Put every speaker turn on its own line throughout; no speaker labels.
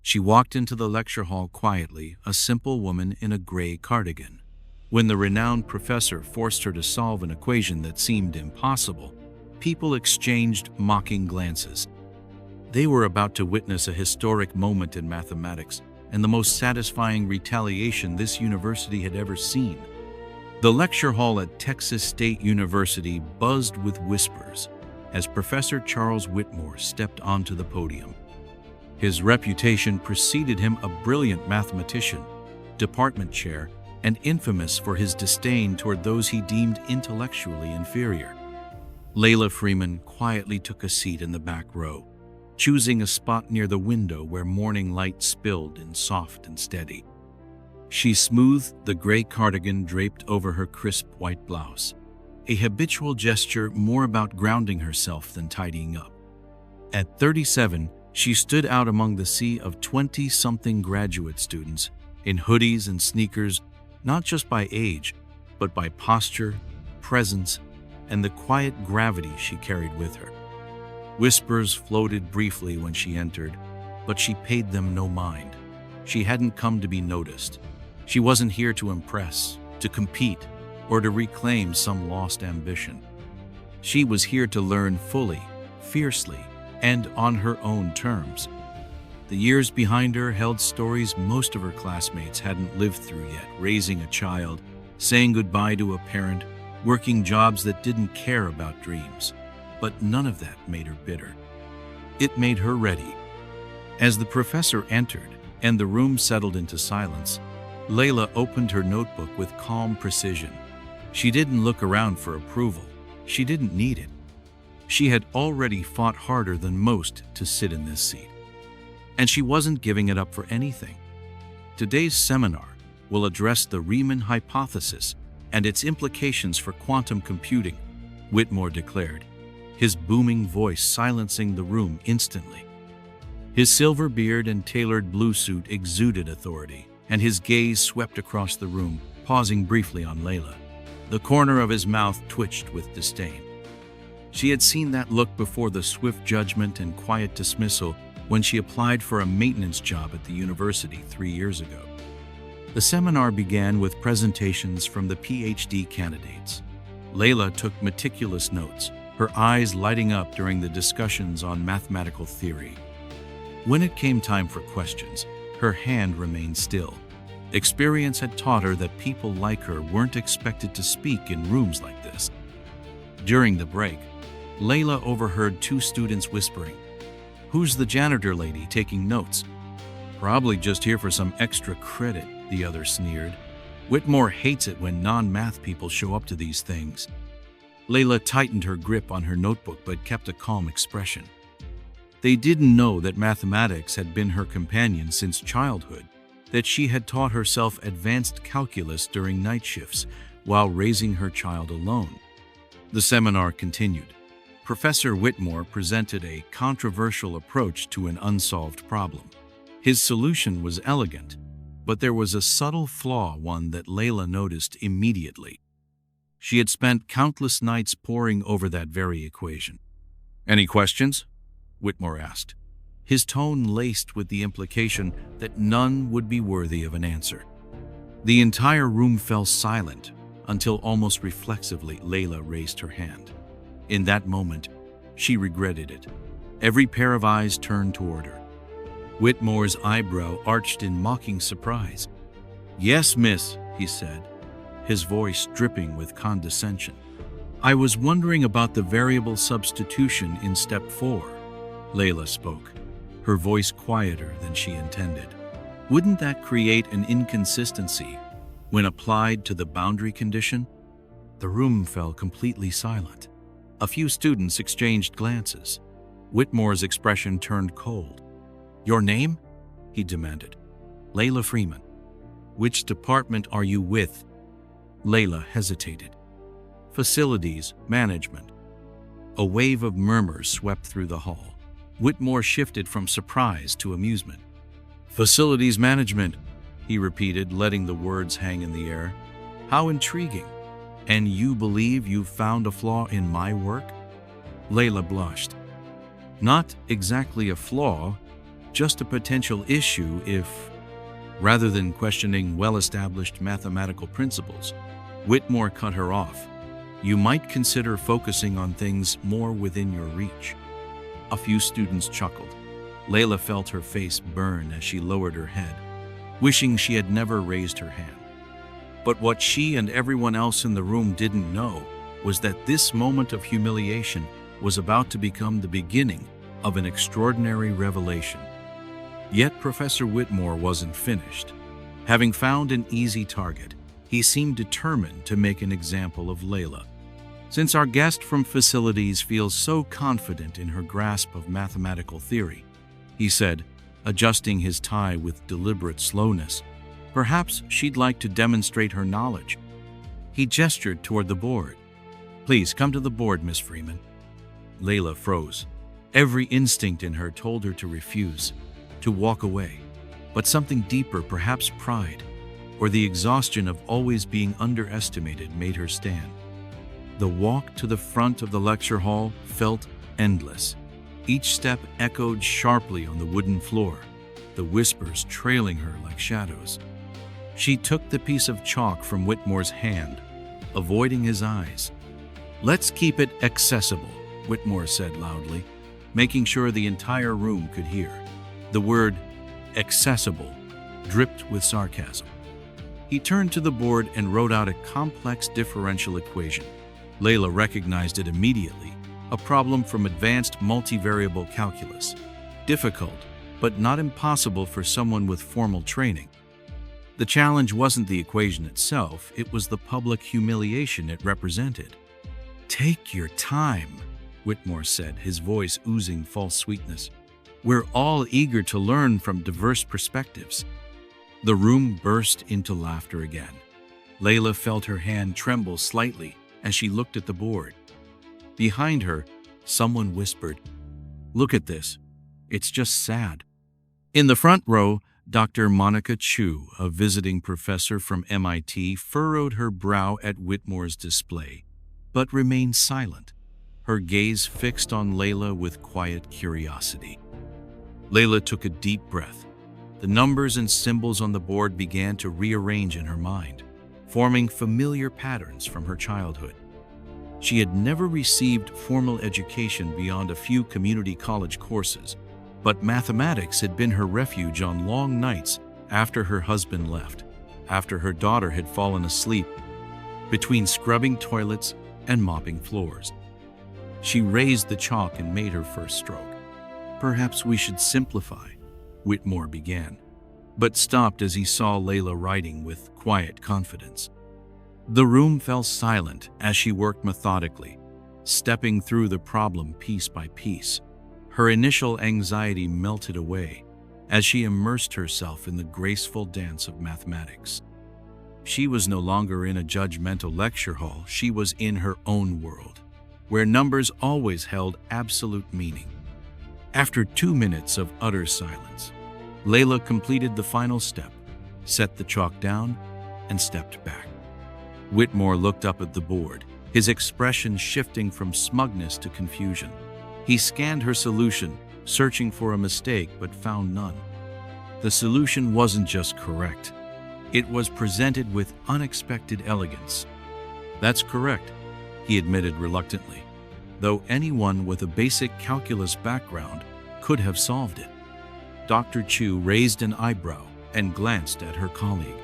She walked into the lecture hall quietly, a simple woman in a gray cardigan. When the renowned professor forced her to solve an equation that seemed impossible, people exchanged mocking glances. They were about to witness a historic moment in mathematics and the most satisfying retaliation this university had ever seen. The lecture hall at Texas State University buzzed with whispers as Professor Charles Whitmore stepped onto the podium. His reputation preceded him, a brilliant mathematician, department chair, and infamous for his disdain toward those he deemed intellectually inferior. Layla Freeman quietly took a seat in the back row, choosing a spot near the window where morning light spilled in soft and steady. She smoothed the gray cardigan draped over her crisp white blouse, a habitual gesture more about grounding herself than tidying up. At 37, she stood out among the sea of 20-something graduate students in hoodies and sneakers, not just by age, but by posture, presence, and the quiet gravity she carried with her. Whispers floated briefly when she entered, but she paid them no mind. She hadn't come to be noticed. She wasn't here to impress, to compete, or to reclaim some lost ambition. She was here to learn fully, fiercely, and on her own terms. The years behind her held stories most of her classmates hadn't lived through yet: raising a child, saying goodbye to a parent, working jobs that didn't care about dreams. But none of that made her bitter. It made her ready. As the professor entered and the room settled into silence, Layla opened her notebook with calm precision. She didn't look around for approval. She didn't need it. She had already fought harder than most to sit in this seat, and she wasn't giving it up for anything. Today's seminar will address the Riemann hypothesis and its implications for quantum computing, Whitmore declared, his booming voice silencing the room instantly. His silver beard and tailored blue suit exuded authority, and his gaze swept across the room, pausing briefly on Layla. The corner of his mouth twitched with disdain. She had seen that look before, the swift judgment and quiet dismissal, when she applied for a maintenance job at the university 3 years ago. The seminar began with presentations from the PhD candidates. Layla took meticulous notes, her eyes lighting up during the discussions on mathematical theory. When it came time for questions, her hand remained still. Experience had taught her that people like her weren't expected to speak in rooms like this. During the break, Layla overheard 2 students whispering, "Who's the janitor lady taking notes?" "Probably just here for some extra credit," the other sneered. "Whitmore hates it when non-math people show up to these things." Layla tightened her grip on her notebook but kept a calm expression. They didn't know that mathematics had been her companion since childhood, that she had taught herself advanced calculus during night shifts while raising her child alone. The seminar continued. Professor Whitmore presented a controversial approach to an unsolved problem. His solution was elegant, but there was a subtle flaw, one that Layla noticed immediately. She had spent countless nights poring over that very equation. "Any questions?" Whitmore asked, his tone laced with the implication that none would be worthy of an answer. The entire room fell silent until almost reflexively Layla raised her hand. In that moment, she regretted it. Every pair of eyes turned toward her. Whitmore's eyebrow arched in mocking surprise. "Yes, miss," he said, his voice dripping with condescension. "I was wondering about the variable substitution in step 4. Layla spoke, her voice quieter than she intended. "Wouldn't that create an inconsistency when applied to the boundary condition?" The room fell completely silent. A few students exchanged glances. Whitmore's expression turned cold. "Your name?" he demanded. "Layla Freeman." "Which department are you with?" Layla hesitated. "Facilities management." A wave of murmurs swept through the hall. Whitmore shifted from surprise to amusement. "Facilities management," he repeated, letting the words hang in the air. "How intriguing. And you believe you've found a flaw in my work?" Layla blushed. "Not exactly a flaw," just a potential issue if, rather than questioning well-established mathematical principles, Whitmore cut her off. You might consider focusing on things more within your reach. A few students chuckled. Layla felt her face burn as she lowered her head, wishing she had never raised her hand. But what she and everyone else in the room didn't know was that this moment of humiliation was about to become the beginning of an extraordinary revelation. Yet Professor Whitmore wasn't finished. Having found an easy target, he seemed determined to make an example of Layla. Since our guest from facilities feels so confident in her grasp of mathematical theory, he said, adjusting his tie with deliberate slowness, perhaps she'd like to demonstrate her knowledge. He gestured toward the board. Please come to the board, Miss Freeman. Layla froze. Every instinct in her told her to refuse, to walk away. But something deeper, perhaps pride, or the exhaustion of always being underestimated, made her stand. The walk to the front of the lecture hall felt endless. Each step echoed sharply on the wooden floor, the whispers trailing her like shadows. She took the piece of chalk from Whitmore's hand, avoiding his eyes. Let's keep it accessible, Whitmore said loudly, making sure the entire room could hear. The word accessible dripped with sarcasm. He turned to the board and wrote out a complex differential equation. Layla recognized it immediately, a problem from advanced multivariable calculus. Difficult, but not impossible for someone with formal training. The challenge wasn't the equation itself, it was the public humiliation it represented. Take your time, Whitmore said, his voice oozing false sweetness. We're all eager to learn from diverse perspectives. The room burst into laughter again. Layla felt her hand tremble slightly as she looked at the board. Behind her, someone whispered, "Look at this. It's just sad." In the front row, Dr. Monica Chu, a visiting professor from MIT, furrowed her brow at Whitmore's display, but remained silent, her gaze fixed on Layla with quiet curiosity. Layla took a deep breath. The numbers and symbols on the board began to rearrange in her mind, forming familiar patterns from her childhood. She had never received formal education beyond a few community college courses, but mathematics had been her refuge on long nights after her husband left, after her daughter had fallen asleep, between scrubbing toilets and mopping floors. She raised the chalk and made her first stroke. "Perhaps we should simplify," Whitmore began, but stopped as he saw Layla writing with quiet confidence. The room fell silent as she worked methodically, stepping through the problem piece by piece. Her initial anxiety melted away as she immersed herself in the graceful dance of mathematics. She was no longer in a judgmental lecture hall, she was in her own world, where numbers always held absolute meaning. After 2 minutes of utter silence, Layla completed the final step, set the chalk down, and stepped back. Whitmore looked up at the board, his expression shifting from smugness to confusion. He scanned her solution, searching for a mistake, but found none. The solution wasn't just correct. It was presented with unexpected elegance. "That's correct," he admitted reluctantly, though anyone with a basic calculus background could have solved it. Dr. Chu raised an eyebrow and glanced at her colleague.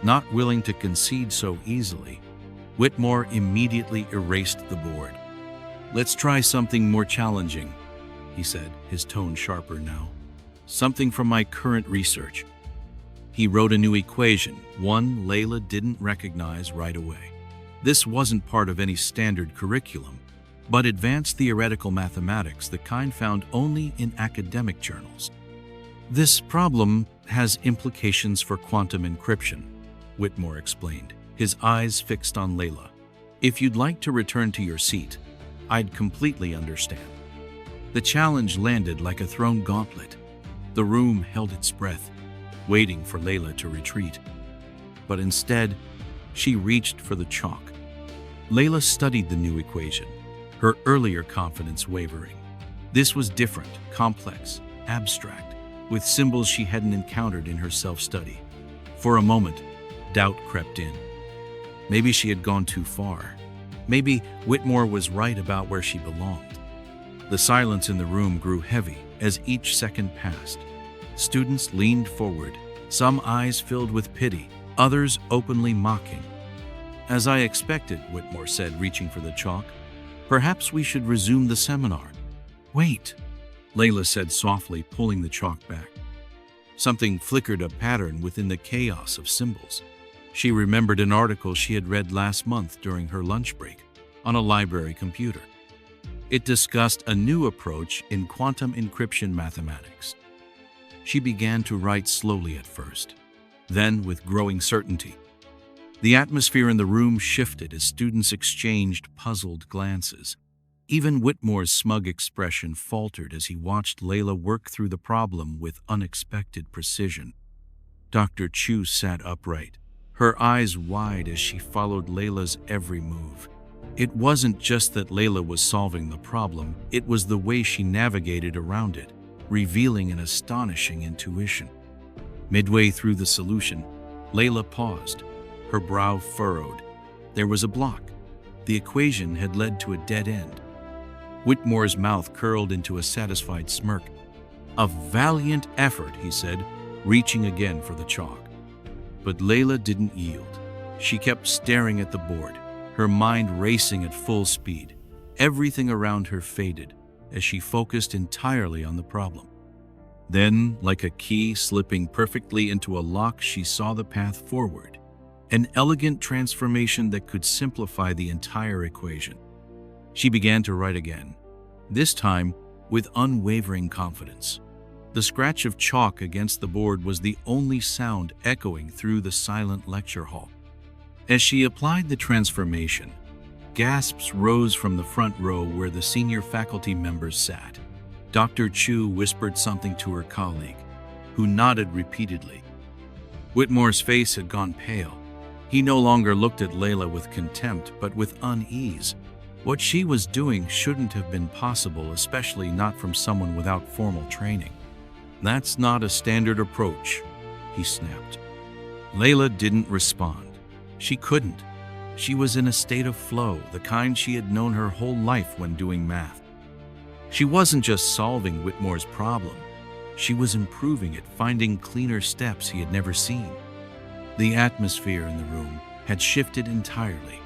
Not willing to concede so easily, Whitmore immediately erased the board. "Let's try something more challenging," he said, his tone sharper now. "Something from my current research." He wrote a new equation, one Layla didn't recognize right away. This wasn't part of any standard curriculum, but advanced theoretical mathematics, the kind found only in academic journals. "This problem has implications for quantum encryption," Whitmore explained, his eyes fixed on Layla. "If you'd like to return to your seat, I'd completely understand." The challenge landed like a thrown gauntlet. The room held its breath, waiting for Layla to retreat. But instead, she reached for the chalk. Layla studied the new equation, her earlier confidence wavering. This was different, complex, abstract. with symbols she hadn't encountered in her self-study. For a moment, doubt crept in. Maybe she had gone too far. Maybe Whitmore was right about where she belonged. The silence in the room grew heavy as each second passed. Students leaned forward, some eyes filled with pity, others openly mocking. "As I expected," Whitmore said, reaching for the chalk. "Perhaps we should resume the seminar." "Wait," Layla said softly, pulling the chalk back. Something flickered a pattern within the chaos of symbols. She remembered an article she had read last month during her lunch break on a library computer. It discussed a new approach in quantum encryption mathematics. She began to write slowly at first, then with growing certainty. The atmosphere in the room shifted as students exchanged puzzled glances. Even Whitmore's smug expression faltered as he watched Layla work through the problem with unexpected precision. Dr. Chu sat upright, her eyes wide as she followed Layla's every move. It wasn't just that Layla was solving the problem, it was the way she navigated around it, revealing an astonishing intuition. Midway through the solution, Layla paused, her brow furrowed. There was a block. The equation had led to a dead end. Whitmore's mouth curled into a satisfied smirk. "A valiant effort," he said, reaching again for the chalk. But Layla didn't yield. She kept staring at the board, her mind racing at full speed. Everything around her faded as she focused entirely on the problem. Then, like a key slipping perfectly into a lock, she saw the path forward, an elegant transformation that could simplify the entire equation. She began to write again, this time with unwavering confidence. The scratch of chalk against the board was the only sound echoing through the silent lecture hall. As she applied the transformation, gasps rose from the front row where the senior faculty members sat. Dr. Chu whispered something to her colleague, who nodded repeatedly. Whitmore's face had gone pale. He no longer looked at Layla with contempt, but with unease. What she was doing shouldn't have been possible, especially not from someone without formal training. "That's not a standard approach," he snapped. Layla didn't respond. She couldn't. She was in a state of flow, the kind she had known her whole life when doing math. She wasn't just solving Whitmore's problem. She was improving it, finding cleaner steps he had never seen. The atmosphere in the room had shifted entirely.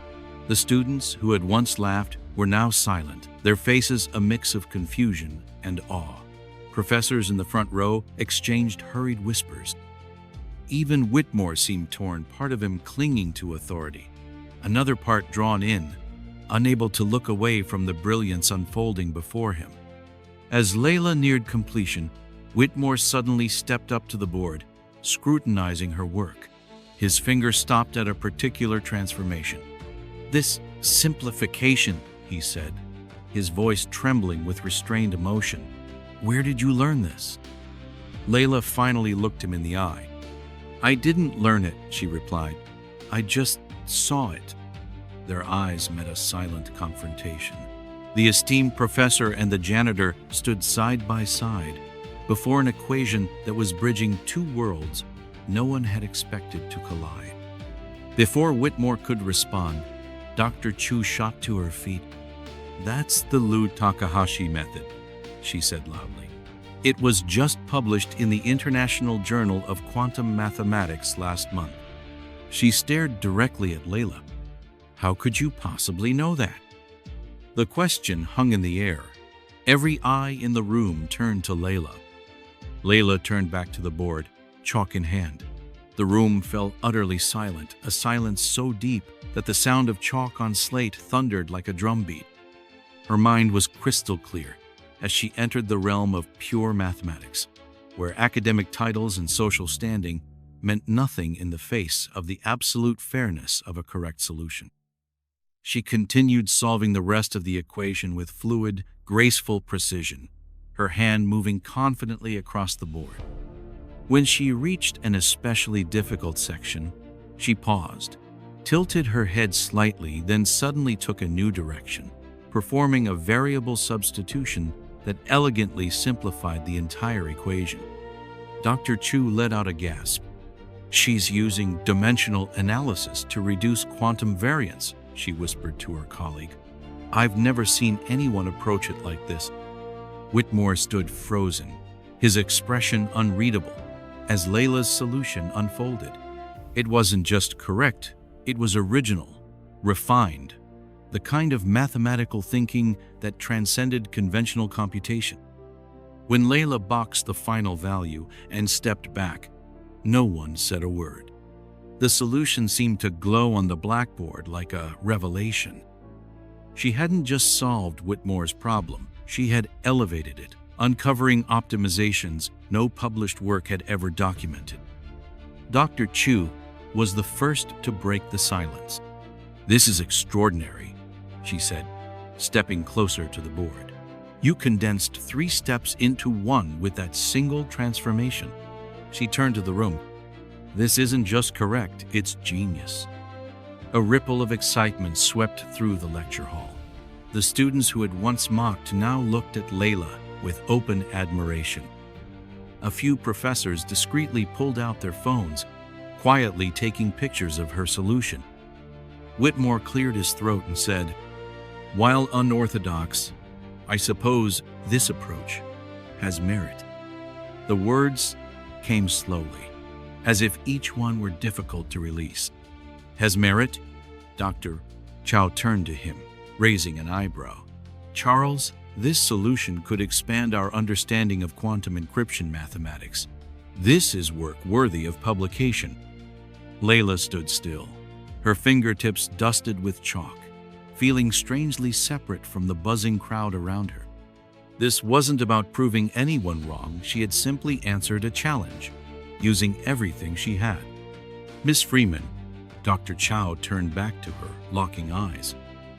The students who had once laughed were now silent, their faces a mix of confusion and awe. Professors in the front row exchanged hurried whispers. Even Whitmore seemed torn, part of him clinging to authority, another part drawn in, unable to look away from the brilliance unfolding before him. As Layla neared completion, Whitmore suddenly stepped up to the board, scrutinizing her work. His finger stopped at a particular transformation. "This simplification," he said, his voice trembling with restrained emotion. "Where did you learn this?" Layla finally looked him in the eye. "I didn't learn it," she replied. "I just saw it." Their eyes met a silent confrontation. The esteemed professor and the janitor stood side by side before an equation that was bridging two worlds no one had expected to collide. Before Whitmore could respond, Dr. Chu shot to her feet. "That's the Lu Takahashi method," she said loudly. "It was just published in the International Journal of Quantum Mathematics last month." She stared directly at Layla. "How could you possibly know that?" The question hung in the air. Every eye in the room turned to Layla. Layla turned back to the board, chalk in hand. The room fell utterly silent, a silence so deep that the sound of chalk on slate thundered like a drumbeat. Her mind was crystal clear as she entered the realm of pure mathematics, where academic titles and social standing meant nothing in the face of the absolute fairness of a correct solution. She continued solving the rest of the equation with fluid, graceful precision, her hand moving confidently across the board. When she reached an especially difficult section, she paused, tilted her head slightly, then suddenly took a new direction, performing a variable substitution that elegantly simplified the entire equation. Dr. Chu let out a gasp. "She's using dimensional analysis to reduce quantum variance," she whispered to her colleague. "I've never seen anyone approach it like this." Whitmore stood frozen, his expression unreadable, as Layla's solution unfolded. It wasn't just correct, it was original, refined, the kind of mathematical thinking that transcended conventional computation. When Layla boxed the final value and stepped back, no one said a word. The solution seemed to glow on the blackboard like a revelation. She hadn't just solved Whitmore's problem, she had elevated it, uncovering optimizations no published work had ever documented. Dr. Chu was the first to break the silence. "This is extraordinary," she said, stepping closer to the board. "You condensed 3 steps into 1 with that single transformation." She turned to the room. "This isn't just correct, it's genius." A ripple of excitement swept through the lecture hall. The students who had once mocked now looked at Layla with open admiration. A few professors discreetly pulled out their phones, quietly taking pictures of her solution. Whitmore cleared his throat and said, "While unorthodox, I suppose this approach has merit." The words came slowly, as if each one were difficult to release. "Has merit?" Dr. Chow turned to him, raising an eyebrow. "Charles, this solution could expand our understanding of quantum encryption mathematics. This is work worthy of publication." Layla stood still, her fingertips dusted with chalk, feeling strangely separate from the buzzing crowd around her. This wasn't about proving anyone wrong, she had simply answered a challenge, using everything she had. "Miss Freeman," Dr. Chow turned back to her, locking eyes.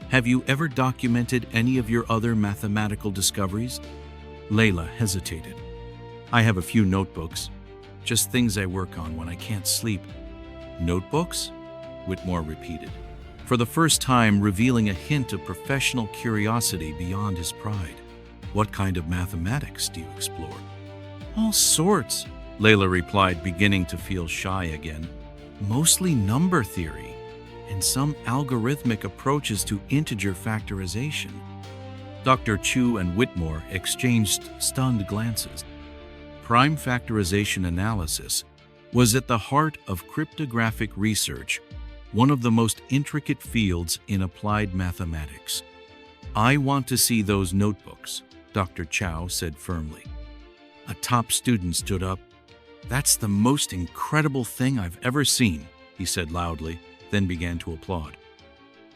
"Have you ever documented any of your other mathematical discoveries?" Layla hesitated. "I have a few notebooks, just things I work on when I can't sleep." "Notebooks?" Whitmore repeated, for the first time revealing a hint of professional curiosity beyond his pride. "What kind of mathematics do you explore?" "All sorts," Layla replied, beginning to feel shy again. "Mostly number theory, and some algorithmic approaches to integer factorization." Dr. Chu and Whitmore exchanged stunned glances. Prime factorization analysis was at the heart of cryptographic research, one of the most intricate fields in applied mathematics. "I want to see those notebooks," Dr. Chow said firmly. A top student stood up. "That's the most incredible thing I've ever seen," he said loudly, then began to applaud.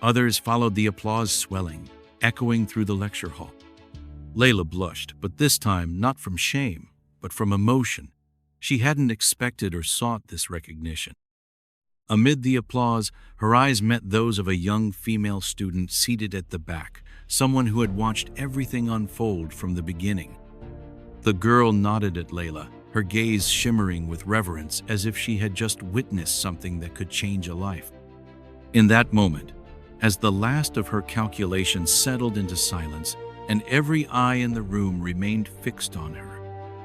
Others followed, the applause swelling, echoing through the lecture hall. Layla blushed, but this time not from shame, but from emotion. She hadn't expected or sought this recognition. Amid the applause, her eyes met those of a young female student seated at the back, someone who had watched everything unfold from the beginning. The girl nodded at Layla, her gaze shimmering with reverence as if she had just witnessed something that could change a life. In that moment, as the last of her calculations settled into silence and every eye in the room remained fixed on her,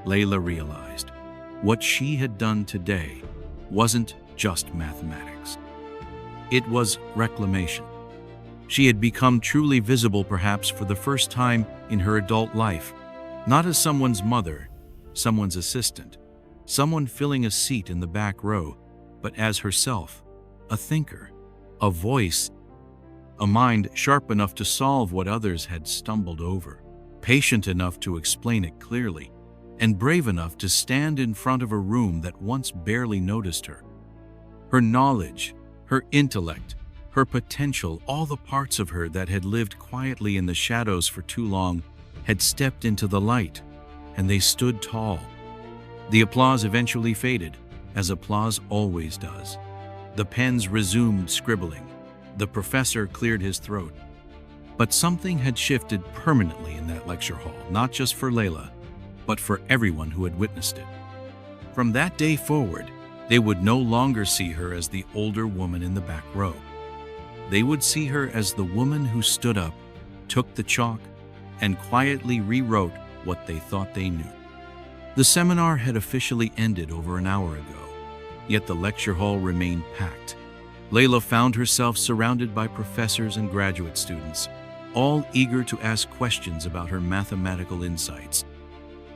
Layla realized what she had done today wasn't just mathematics. It was reclamation. She had become truly visible, perhaps for the first time in her adult life, not as someone's mother, someone's assistant, someone filling a seat in the back row, but as herself, a thinker, a voice, a mind sharp enough to solve what others had stumbled over, patient enough to explain it clearly, and brave enough to stand in front of a room that once barely noticed her. Her knowledge, her intellect, her potential, all the parts of her that had lived quietly in the shadows for too long, had stepped into the light, and they stood tall. The applause eventually faded, as applause always does. The pens resumed scribbling. The professor cleared his throat. But something had shifted permanently in that lecture hall, not just for Layla, but for everyone who had witnessed it. From that day forward, they would no longer see her as the older woman in the back row. They would see her as the woman who stood up, took the chalk, and quietly rewrote what they thought they knew. The seminar had officially ended over an hour ago, yet the lecture hall remained packed. Layla found herself surrounded by professors and graduate students, all eager to ask questions about her mathematical insights.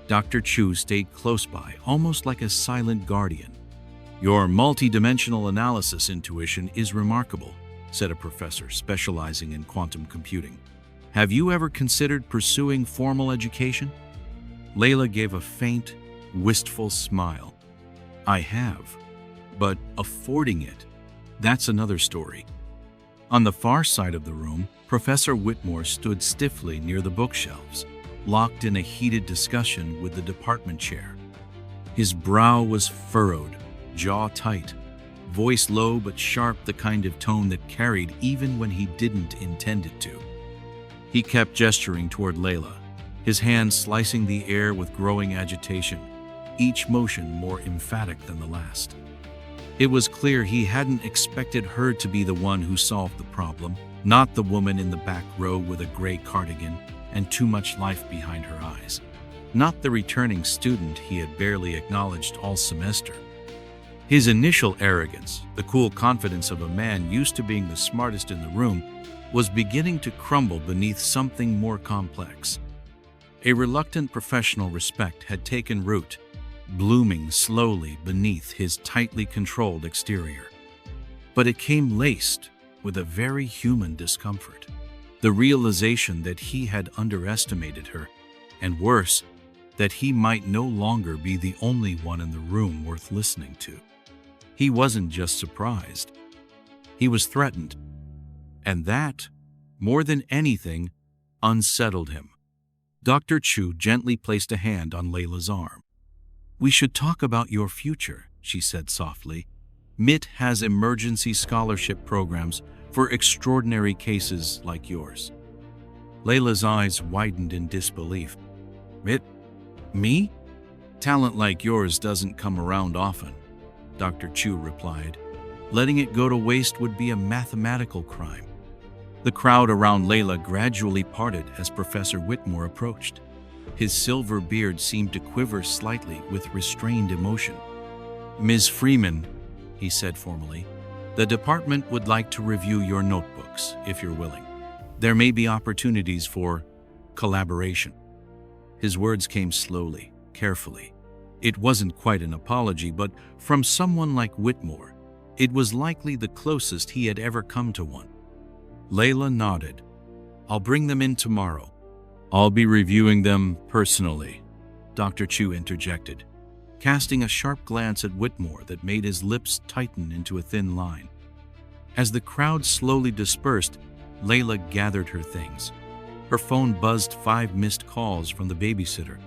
Dr. Chu stayed close by, almost like a silent guardian. "Your multidimensional analysis intuition is remarkable," said a professor specializing in quantum computing. "Have you ever considered pursuing formal education?" Layla gave a faint, wistful smile. "I have, but affording it, that's another story." On the far side of the room, Professor Whitmore stood stiffly near the bookshelves, locked in a heated discussion with the department chair. His brow was furrowed, jaw tight, voice low but sharp, the kind of tone that carried even when he didn't intend it to. He kept gesturing toward Layla, his hands slicing the air with growing agitation, each motion more emphatic than the last. It was clear he hadn't expected her to be the one who solved the problem, not the woman in the back row with a gray cardigan and too much life behind her eyes, not the returning student he had barely acknowledged all semester. His initial arrogance, the cool confidence of a man used to being the smartest in the room, was beginning to crumble beneath something more complex. A reluctant professional respect had taken root, blooming slowly beneath his tightly controlled exterior. But it came laced with a very human discomfort, the realization that he had underestimated her, and worse, that he might no longer be the only one in the room worth listening to. He wasn't just surprised, he was threatened, and that, more than anything, unsettled him. Dr. Chu gently placed a hand on Layla's arm. "We should talk about your future," she said softly. "MIT has emergency scholarship programs for extraordinary cases like yours." Layla's eyes widened in disbelief. "MIT? Me? Talent like yours doesn't come around often," Dr. Chu replied. "Letting it go to waste would be a mathematical crime." The crowd around Layla gradually parted as Professor Whitmore approached. His silver beard seemed to quiver slightly with restrained emotion. "Ms. Freeman," he said formally, "the department would like to review your notebooks, if you're willing. There may be opportunities for collaboration." His words came slowly, carefully. It wasn't quite an apology, but from someone like Whitmore, it was likely the closest he had ever come to one. Layla nodded. "I'll bring them in tomorrow." "I'll be reviewing them personally," Dr. Chu interjected, casting a sharp glance at Whitmore that made his lips tighten into a thin line. As the crowd slowly dispersed, Layla gathered her things. Her phone buzzed 5 missed calls from the babysitter.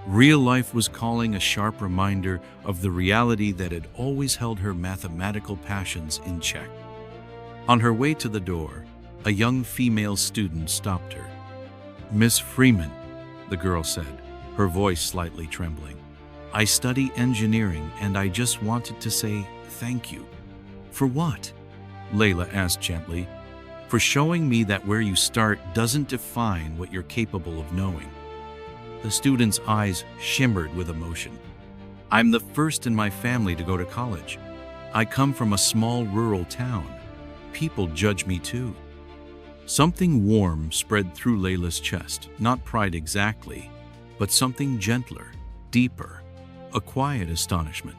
Real life was calling, a sharp reminder of the reality that had always held her mathematical passions in check. On her way to the door, a young female student stopped her. "Miss Freeman," the girl said, her voice slightly trembling, "I study engineering and I just wanted to say thank you." "For what?" Layla asked gently. "For showing me that where you start doesn't define what you're capable of knowing." The student's eyes shimmered with emotion. "I'm the first in my family to go to college. I come from a small rural town. People judge me too." Something warm spread through Layla's chest, not pride exactly, but something gentler, deeper, a quiet astonishment.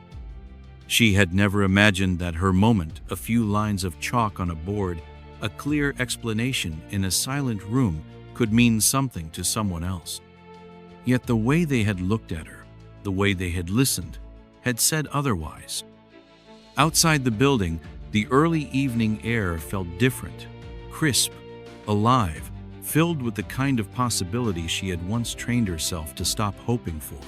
She had never imagined that her moment, a few lines of chalk on a board, a clear explanation in a silent room, could mean something to someone else. Yet the way they had looked at her, the way they had listened, had said otherwise. Outside the building, the early evening air felt different, crisp, alive, filled with the kind of possibility she had once trained herself to stop hoping for.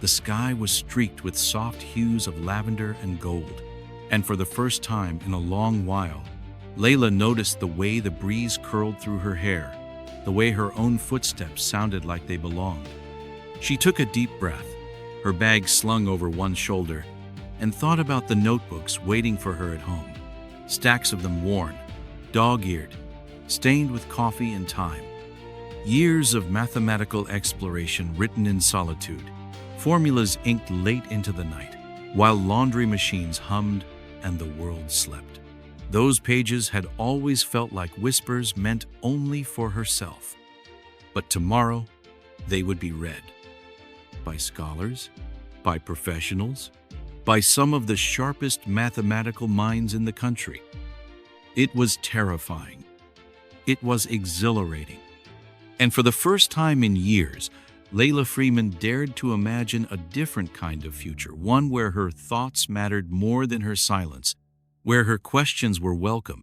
The sky was streaked with soft hues of lavender and gold, and for the first time in a long while, Layla noticed the way the breeze curled through her hair, the way her own footsteps sounded like they belonged. She took a deep breath, her bag slung over one shoulder, and thought about the notebooks waiting for her at home, stacks of them worn, dog-eared, stained with coffee and time. Years of mathematical exploration written in solitude, formulas inked late into the night, while laundry machines hummed and the world slept. Those pages had always felt like whispers meant only for herself. But tomorrow, they would be read. By scholars, by professionals, by some of the sharpest mathematical minds in the country. It was terrifying. It was exhilarating. And for the first time in years, Layla Freeman dared to imagine a different kind of future, one where her thoughts mattered more than her silence, where her questions were welcome,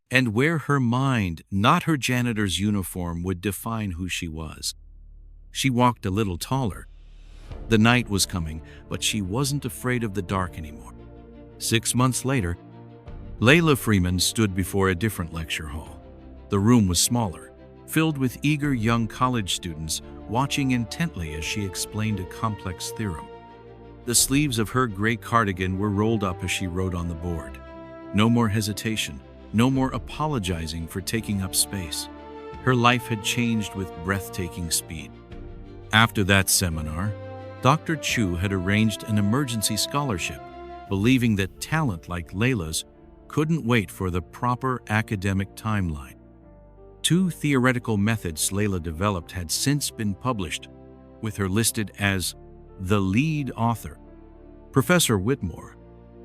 and where her mind, not her janitor's uniform, would define who she was. She walked a little taller. The night was coming, but she wasn't afraid of the dark anymore. 6 months later, Layla Freeman stood before a different lecture hall. The room was smaller, filled with eager young college students watching intently as she explained a complex theorem. The sleeves of her gray cardigan were rolled up as she wrote on the board. No more hesitation, no more apologizing for taking up space. Her life had changed with breathtaking speed. After that seminar, Dr. Chu had arranged an emergency scholarship, believing that talent like Layla's couldn't wait for the proper academic timeline. 2 theoretical methods Layla developed had since been published, with her listed as the lead author. Professor Whitmore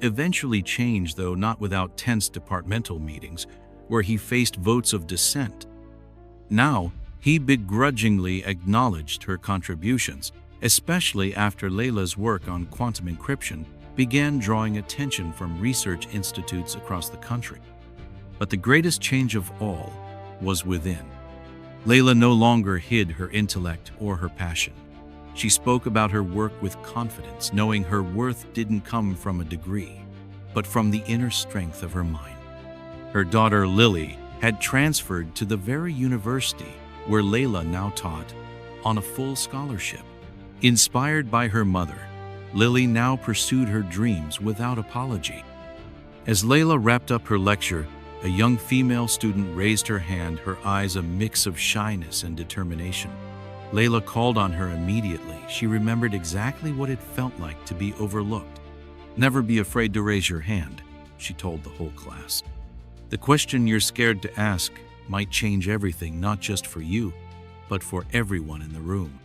eventually changed, though not without tense departmental meetings, where he faced votes of dissent. Now, he begrudgingly acknowledged her contributions, especially after Layla's work on quantum encryption began drawing attention from research institutes across the country. But the greatest change of all was within. Layla no longer hid her intellect or her passion. She spoke about her work with confidence, knowing her worth didn't come from a degree, but from the inner strength of her mind. Her daughter Lily had transferred to the very university where Layla now taught, on a full scholarship. Inspired by her mother, Lily now pursued her dreams without apology. As Layla wrapped up her lecture, a young female student raised her hand, her eyes a mix of shyness and determination. Layla called on her immediately. She remembered exactly what it felt like to be overlooked. "Never be afraid to raise your hand," she told the whole class. "The question you're scared to ask might change everything, not just for you, but for everyone in the room."